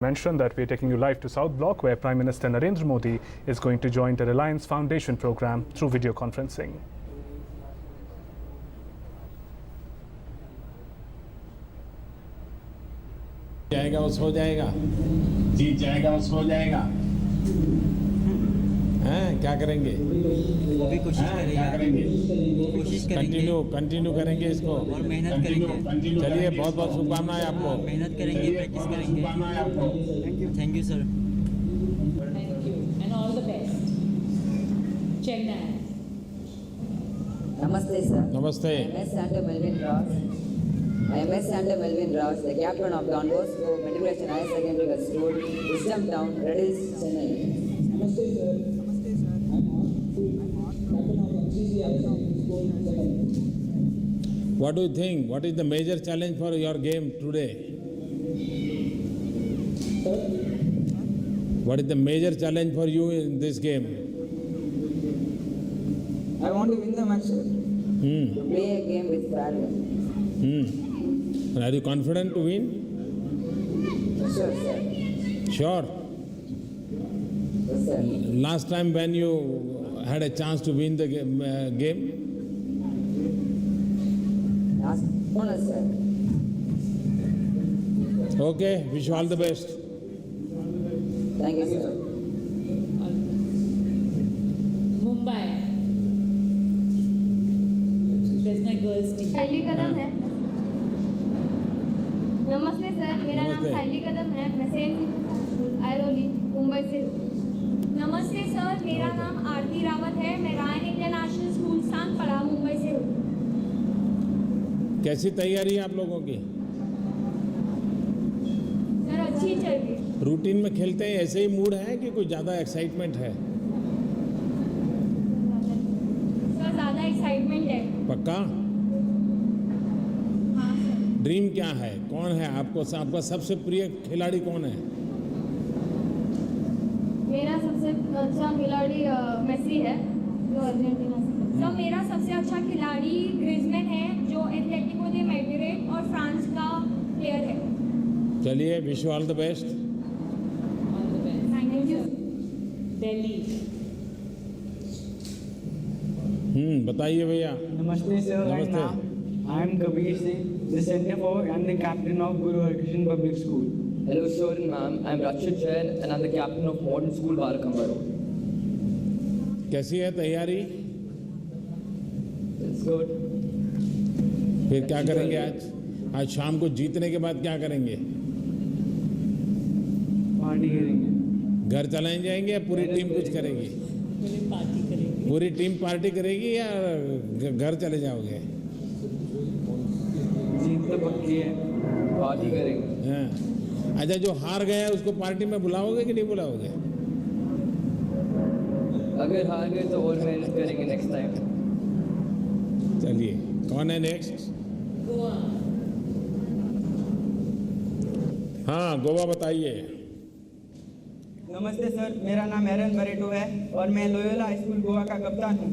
Mention that we are taking you live to South Block, where Prime Minister Narendra Modi is going to join the Reliance Foundation program through video conferencing. जाएगा वो सो जाएगा, जीत जाएगा वो सो जाएगा। हैं क्या करेंगे? वो भी कोशिश करेंगे, कोशिश करेंगे, कंटिन्यू करेंगे इसको और मेहनत करेंगे। चलिए, बहुत बहुत शुभकामनाएं आपको। मेहनत करेंगे, प्रैक्टिस करेंगे। Thank you sir. Thank you and all the best. Chennai. Namaste, sir. नमस्ते। I am S. Sander Melvin Raj, the captain of Don Bosco Matriculation Higher Secondary School, Wisdom Town, Redis, Chennai. Namaste, sir. Namaste, sir. I'm captain of MCC Higher Secondary School, Chennai. What do you think? What is the major challenge for your game today? What is the major challenge for you in this game? I want to win the match, sir. To play a game with fairness. Are you confident to win? Sure, sir. Sure. Yes, sir. Last time when you had a chance to win the game? Last bonus, sir. Okay, wish you all the best. Thank you, sir. Mumbai. There's my girls team. साइली कदम है। नमस्ते sir, मेरा नाम नमस्ते। साइली कदम है। मैं Saint Airoli Mumbai से हूँ। नमस्ते सर, मेरा नाम आरती रावत है। मैं रायन इंटरनेशनल स्कूल सांगपड़ा मुंबई से हूँ। कैसी तैयारी है आप लोगों की? सर अच्छी चल रही है। रूटीन में खेलते हैं ऐसे ही मूड है कि कुछ ज़्यादा एक्साइटमेंट है? सर ज़्यादा एक्साइटमेंट है। पक्का? हाँ सर। ड्रीम क्या है? कौन है आपका सबसे प्रिय खिलाड़ी कौन है? मेरा सबसे अच्छा खिलाड़ी मेसी है, जो अर्जेंटीना से। सर मेरा सबसे अच्छा खिलाड़ी ग्रिजमैन है, जो एथलेटिको दे मैड्रिड और फ्रांस का प्लेयर है। चलिए, wish you all the best. All the best. Thank you. Delhi. बताइए भैया। Namaste, sir. Namaste. I am Kabir Singh, the center forward and the captain of Guru Harkishan Public School. Hello, sir and ma'am. I'm Rakshit Jain and I'm the captain of Modern School Barakambar. कैसी है तैयारी? It's good. फिर क्या करेंगे आज? आज शाम को जीतने के बाद क्या करेंगे? पार्टी करेंगे। घर चले जाएंगे या पूरी टीम कुछ करेगी? पूरी पार्टी करेंगे। पूरी टीम पार्टी करेगी या घर चले जाओगे? जीत तो पक्की है। पार्टी करेंगे। हाँ। अच्छा, जो हार गया है उसको पार्टी में बुलाओगे कि नहीं बुलाओगे? अगर हार गए तो और मेहनत करेंगे नेक्स्ट टाइम। चलिए, कौन है नेक्स्ट? Goa. हाँ, गोवा बताइए। नमस्ते सर, मेरा नाम एरन बरेटो है और मैं लोयोला हाई स्कूल गोवा का कप्तान हूँ।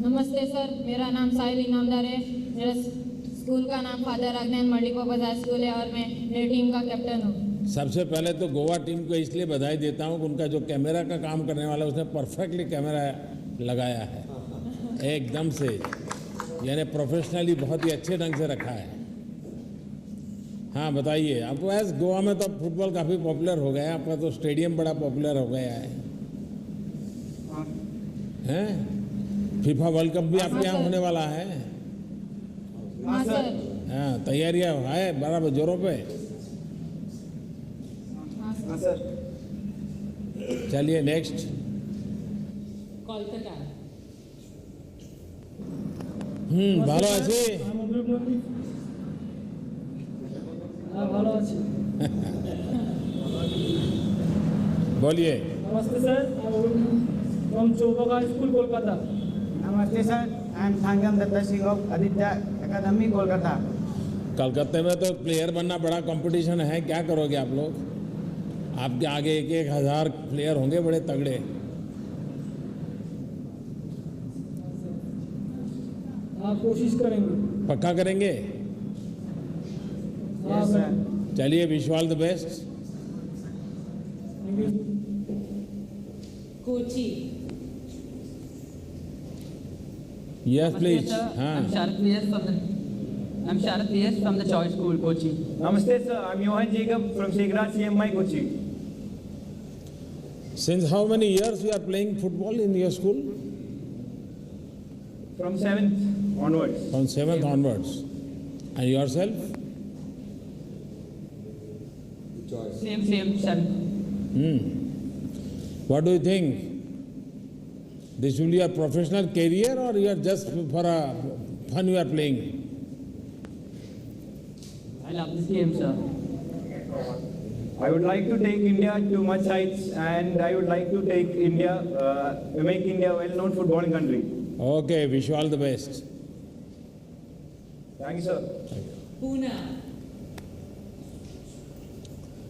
नमस्ते सर, मेरा नाम साहिल इनामदार है। मेरा स्कूल का नाम फादर अग्नैन मल्टीपर्पज हाई स्कूल है और मैं मेरी टीम का कैप्टन हूँ। सबसे पहले तो गोवा टीम को इसलिए बधाई देता हूँ कि उनका जो कैमरा का काम करने वाला है उसने परफेक्टली कैमरा लगाया है, एकदम से, यानी प्रोफेशनली बहुत ही अच्छे ढंग से रखा है। हाँ बताइए, आपको ऐसे गोवा में तो फुटबॉल काफ़ी पॉपुलर हो गया है, आपका तो स्टेडियम बड़ा पॉपुलर हो गया है। हैं? फीफा वर्ल्ड कप भी आपके यहाँ होने वाला है। हाँ सर। हाँ, तैयारियाँ है बराबर जोरों पे। हाँ सर। चलिए नेक्स्ट। Kolkata. ভালো আছি। ভালো আছি। बोलिए। नमस्ते sir, from Chaubka school Kolkata. नमस्ते sir, I am Sangam Datta Singh of Aditya academy Kolkata. कलकत्ते में तो प्लेयर बनना बड़ा कंपटीशन है, क्या करोगे आप लोग? आपके आगे 1,000 प्लेयर होंगे बड़े तगड़े। आप कोशिश करेंगे। पक्का करेंगे? Yes, sir. चलिए, wish all the best. Kochi. Yes, please. I'm Sharath VS from the Choice School, Kochi. Namaste sir, I'm Johan Jacob from Segrad CMI Kochi. Since how many years you are playing football in your school? From 7th onwards. From 7th onwards. And yourself? Same, 7th. What do you think? This will be your professional career, or you are just for a fun you are playing? I love this game, sir. I would like to take India to much heights, and I would like to take India, make India a well-known footballing country. Okay, wish you all the best. Thank you, sir. Pune.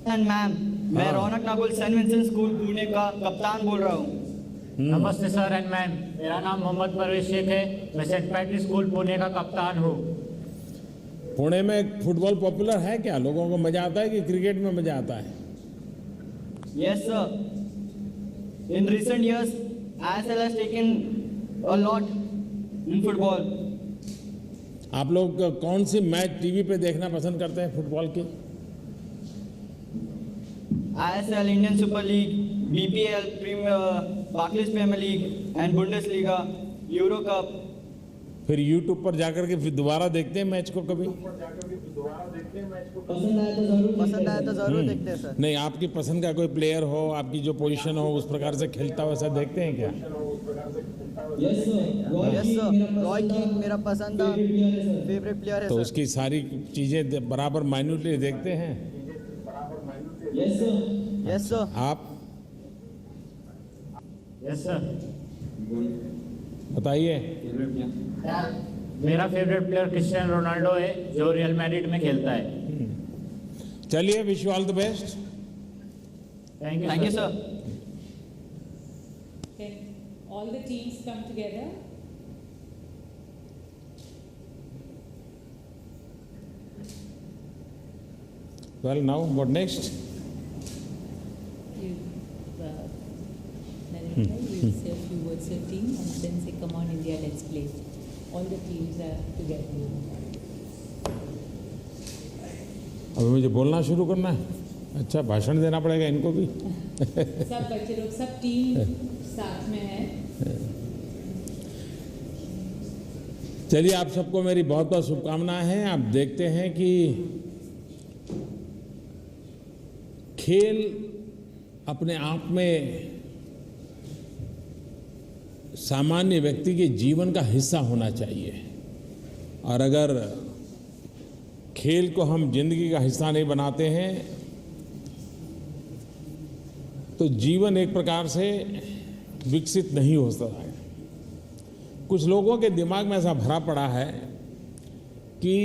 Ma'am मैं रौनक Nagul Saint Vincent school Pune का कप्तान बोल रहा हूँ। नमस्ते sir and ma'am, मेरा नाम मोहम्मद परवेज शेख है। मैं सेंट पैट्रिक स्कूल पुणे का कप्तान हूँ। पुणे में फुटबॉल पॉपुलर है क्या? लोगों को मजा आता है कि क्रिकेट में मजा आता है? Yes, sir. In recent years, ISL has taken a lot in football. आप लोग कौन सी मैच टीवी पे देखना पसंद करते हैं फुटबॉल की? ISL, Indian Super League, BPL, Barclays Premier League, and Bundesliga, Euro Cup. फिर YouTube पर जाकर के फिर दोबारा देखते हैं मैच को कभी? पसंद आया तो जरूर देखते हैं सर। नहीं, आपकी पसंद का कोई प्लेयर हो, आपकी जो पोजीशन हो उस प्रकार से खेलता हो, ऐसा देखते हैं क्या? Yes sir, रॉय किंग मेरा पसंद का फेवरेट प्लेयर है तो सर। उसकी सारी चीजें बराबर माइन्यूटली देखते हैं? Yes sir. आप यस सर। बताइए। मेरा फेवरेट प्लेयर क्रिस्टियानो रोनाल्डो है, जो रियल मैड्रिड में खेलता है। चलिए, wish you all the best. Thank Thank you sir. Can all the teams come together? Well, now what next? You, Narendra, you will say a few words to your team and then say, come on India, let's play. All the teams are together. अभी मुझे बोलना शुरू करना है? अच्छा, भाषण देना पड़ेगा इनको भी। सब बच्चे लोग, सब टीम साथ में है। चलिए, आप सबको मेरी बहुत बहुत शुभकामनाएं हैं। आप देखते हैं कि खेल अपने आप में सामान्य व्यक्ति के जीवन का हिस्सा होना चाहिए, और अगर खेल को हम जिंदगी का हिस्सा नहीं बनाते हैं तो जीवन एक प्रकार से विकसित नहीं हो सकता है। कुछ लोगों के दिमाग में ऐसा भरा पड़ा है कि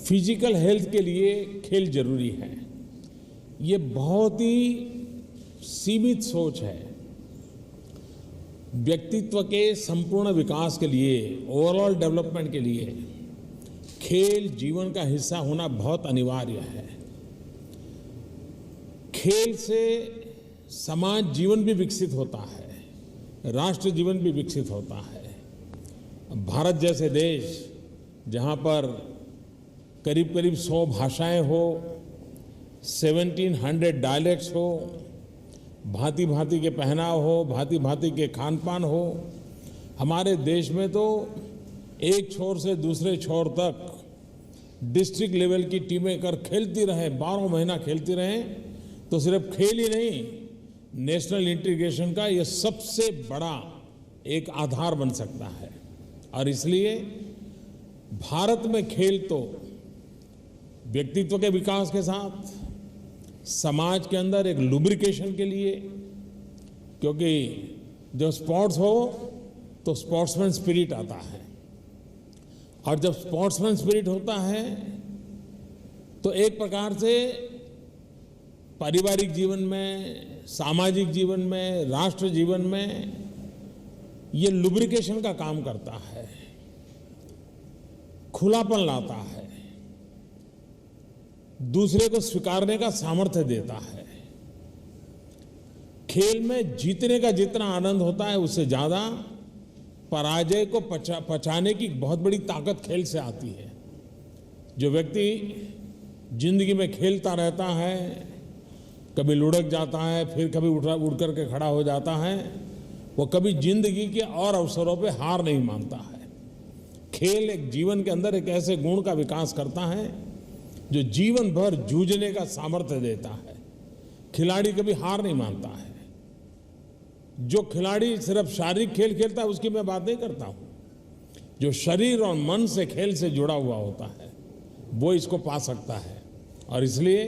फिजिकल हेल्थ के लिए खेल जरूरी है। ये बहुत ही सीमित सोच है। व्यक्तित्व के संपूर्ण विकास के लिए, ओवरऑल डेवलपमेंट के लिए खेल जीवन का हिस्सा होना बहुत अनिवार्य है। खेल से समाज जीवन भी विकसित होता है, राष्ट्र जीवन भी विकसित होता है। भारत जैसे देश जहाँ पर करीब करीब 100 भाषाएं हो, 1700 डायलेक्ट्स हो, भांति भांति के पहनाव हो, भांति भांति के खान पान हो, हमारे देश में तो एक छोर से दूसरे छोर तक डिस्ट्रिक्ट लेवल की टीमें कर खेलती रहें, 12 महीना खेलती रहें, तो सिर्फ खेल ही नहीं, नेशनल इंटीग्रेशन का ये सबसे बड़ा एक आधार बन सकता है। और इसलिए भारत में खेल तो व्यक्तित्व के विकास के साथ समाज के अंदर एक लुब्रिकेशन के लिए, क्योंकि जब स्पोर्ट्स हो तो स्पोर्ट्समैन स्पिरिट आता है, और जब स्पोर्ट्समैन स्पिरिट होता है तो एक प्रकार से पारिवारिक जीवन में, सामाजिक जीवन में, राष्ट्र जीवन में ये लुब्रिकेशन का काम करता है, खुलापन लाता है, दूसरे को स्वीकारने का सामर्थ्य देता है। खेल में जीतने का जितना आनंद होता है उससे ज्यादा पराजय को पचाने की बहुत बड़ी ताकत खेल से आती है। जो व्यक्ति जिंदगी में खेलता रहता है, कभी लुढ़क जाता है, फिर कभी उड़ करके खड़ा हो जाता है, वो कभी जिंदगी के और अवसरों पे हार नहीं मानता है। खेल एक जीवन के अंदर एक ऐसे गुण का विकास करता है जो जीवन भर जूझने का सामर्थ्य देता है। खिलाड़ी कभी हार नहीं मानता है। जो खिलाड़ी सिर्फ शारीरिक खेल खेलता है उसकी मैं बात नहीं करता हूं, जो शरीर और मन से खेल से जुड़ा हुआ होता है वो इसको पा सकता है। और इसलिए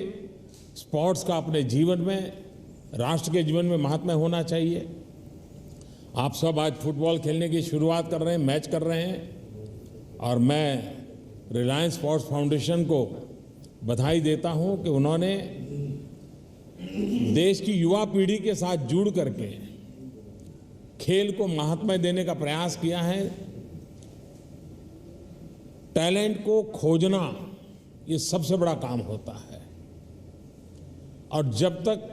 स्पोर्ट्स का अपने जीवन में, राष्ट्र के जीवन में महात्म्य होना चाहिए। आप सब आज फुटबॉल खेलने की शुरुआत कर रहे हैं, मैच कर रहे हैं, और मैं रिलायंस स्पोर्ट्स फाउंडेशन को बधाई देता हूं कि उन्होंने देश की युवा पीढ़ी के साथ जुड़ करके खेल को महात्म्य देने का प्रयास किया है। टैलेंट को खोजना ये सबसे बड़ा काम होता है, और जब तक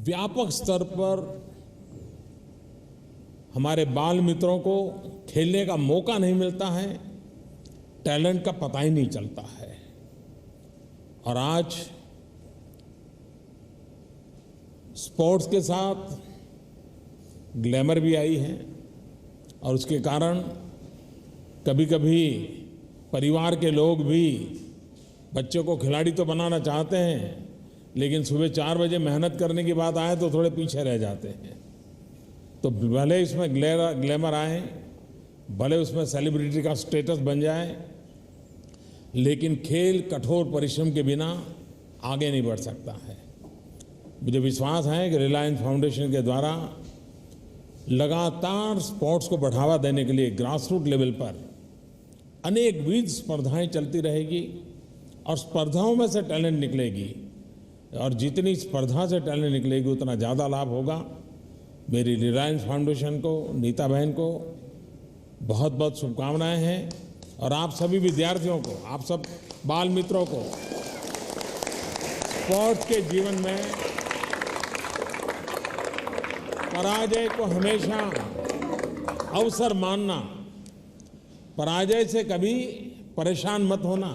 व्यापक स्तर पर हमारे बाल मित्रों को खेलने का मौका नहीं मिलता है, टैलेंट का पता ही नहीं चलता है। और आज स्पोर्ट्स के साथ ग्लैमर भी आई है, और उसके कारण कभी कभी परिवार के लोग भी बच्चों को खिलाड़ी तो बनाना चाहते हैं, लेकिन सुबह 4 बजे मेहनत करने की बात आए तो थोड़े पीछे रह जाते हैं। तो भले इसमें ग्लैमर आए, भले उसमें सेलिब्रिटी का स्टेटस बन जाए, लेकिन खेल कठोर परिश्रम के बिना आगे नहीं बढ़ सकता है। मुझे विश्वास है कि रिलायंस फाउंडेशन के द्वारा लगातार स्पोर्ट्स को बढ़ावा देने के लिए ग्रास रूट लेवल पर अनेक विविध स्पर्धाएं चलती रहेगी, और स्पर्धाओं में से टैलेंट निकलेगी, और जितनी स्पर्धा से टैलेंट निकलेगी उतना ज़्यादा लाभ होगा। मेरी रिलायंस फाउंडेशन को, नीता बहन को बहुत बहुत शुभकामनाएं हैं, और आप सभी विद्यार्थियों को, आप सब बाल मित्रों को स्पोर्ट्स के जीवन में पराजय को हमेशा अवसर मानना, पराजय से कभी परेशान मत होना।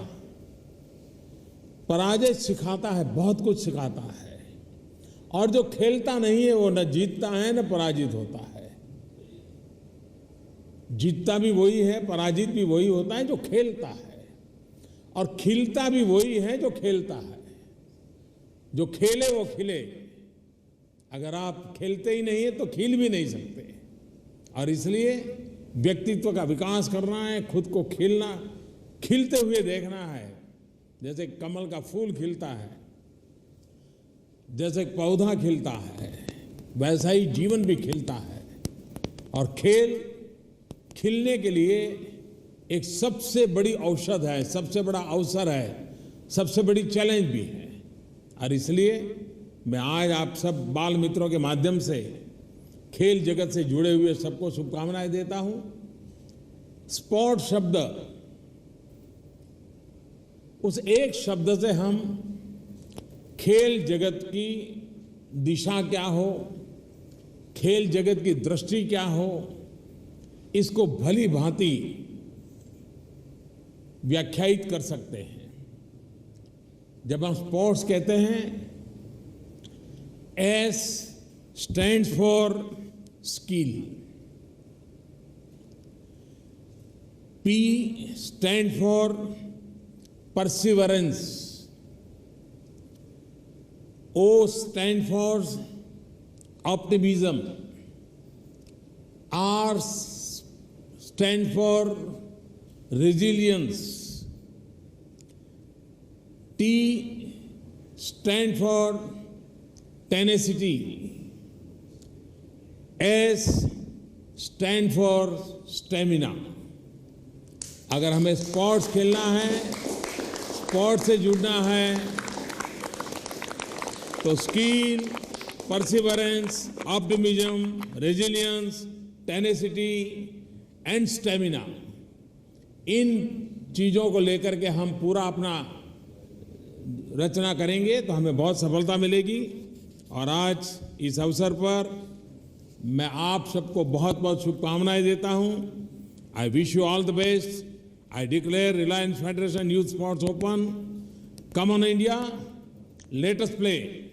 पराजय सिखाता है, बहुत कुछ सिखाता है, और जो खेलता नहीं है वो न जीतता है न पराजित होता है। जीतता भी वही है, पराजित भी वही होता है जो खेलता है, और खिलता भी वही है जो खेलता है। जो खेले वो खिले। अगर आप खेलते ही नहीं है तो खिल भी नहीं सकते। और इसलिए व्यक्तित्व का विकास करना है, खुद को खिलते हुए देखना है। जैसे कमल का फूल खिलता है, जैसे पौधा खिलता है, वैसा ही जीवन भी खिलता है। और खेल खिलने के लिए एक सबसे बड़ी औषध है, सबसे बड़ा अवसर है, सबसे बड़ी चैलेंज भी है। और इसलिए मैं आज आप सब बाल मित्रों के माध्यम से खेल जगत से जुड़े हुए सबको शुभकामनाएं देता हूं। स्पोर्ट शब्द, उस एक शब्द से हम खेल जगत की दिशा क्या हो, खेल जगत की दृष्टि क्या हो, इसको भली भांति व्याख्यायित कर सकते हैं। जब हम स्पोर्ट्स कहते हैं, S stands for skill, P stand for perseverance, O stand for optimism, R stand for resilience, T stand for tenacity, S stand for stamina। अगर हमें स्पोर्ट्स खेलना है, स्पोर्ट्स से जुड़ना है, तो skill, perseverance, optimism, resilience, tenacity and stamina, इन चीजों को लेकर के हम पूरा अपना रचना करेंगे तो हमें बहुत सफलता मिलेगी। और आज इस अवसर पर मैं आप सबको बहुत बहुत शुभकामनाएं देता हूं। I wish you all the best. I declare Reliance federation youth sports open. Come on India, let us play.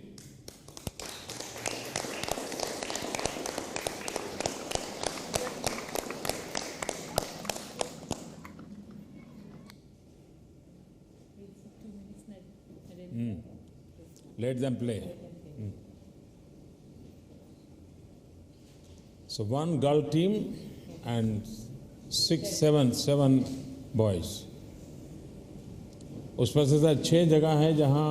Let them play. So one girl team and seven boys. उस पर से 6 जगह है जहां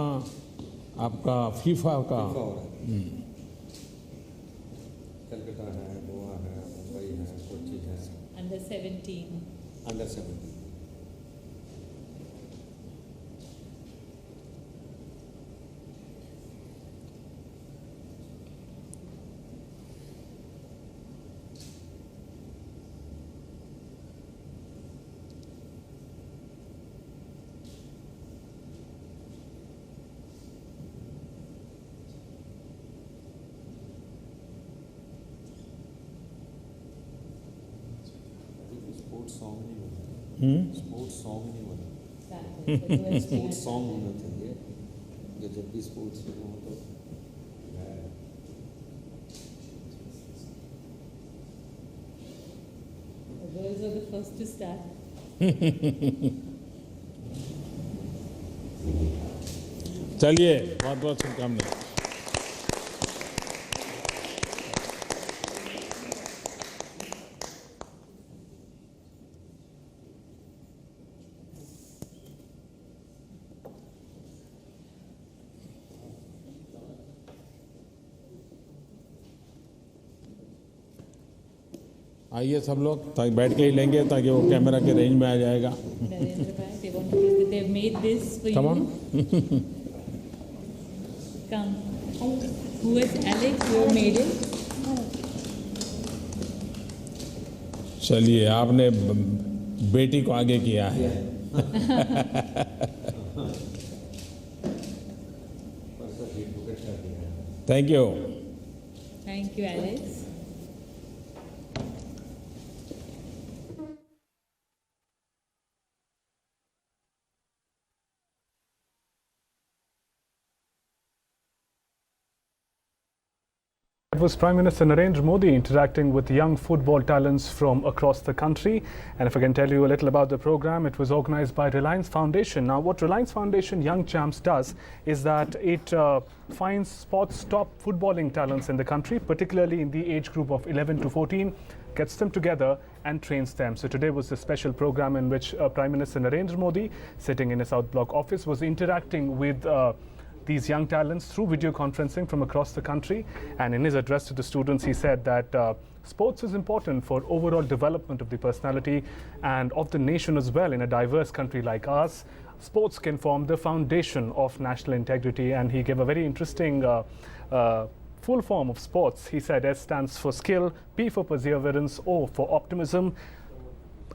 आपका फीफा का कलकत्ता है, गोवा है, मुंबई है, कोची है। Under 17. अंडर 17। स्पोर्ट्स सॉन्ग नहीं बना। स्पोर्ट्स सॉन्ग होना चाहिए जो जब भी स्पोर्ट्स में हो तो The girls are the first to start. चलिए, बहुत बहुत शुभकामनाएं। आइए सब लोग, ताकि बैठ के ही लेंगे ताकि वो कैमरा के रेंज में आ जाएगा। Narendra bhai, they want to give, they've made this for Come you. on. Come. Who is Alex? You made it. चलिए, आपने बेटी को आगे किया है। Thank you. Thank you, Alex. It was Prime Minister Narendra Modi interacting with young football talents from across the country. And if I can tell you a little about the program, it was organized by Reliance Foundation. Now, what Reliance Foundation Young Champs does is that it finds sports top footballing talents in the country, particularly in the age group of 11 to 14, gets them together and trains them. So today was a special program in which Prime Minister Narendra Modi, sitting in a South Block office, was interacting with these young talents through video conferencing from across the country. And in his address to the students, he said that sports is important for overall development of the personality and of the nation as well. In a diverse country like ours, sports can form the foundation of national integrity. And he gave a very interesting full form of sports. He said S stands for skill, P for perseverance, O for optimism,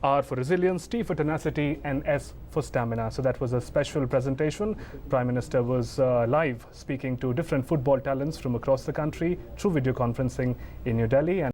R for resilience, T for tenacity, and S for stamina. So that was a special presentation. Prime Minister was live speaking to different football talents from across the country through video conferencing in New Delhi. And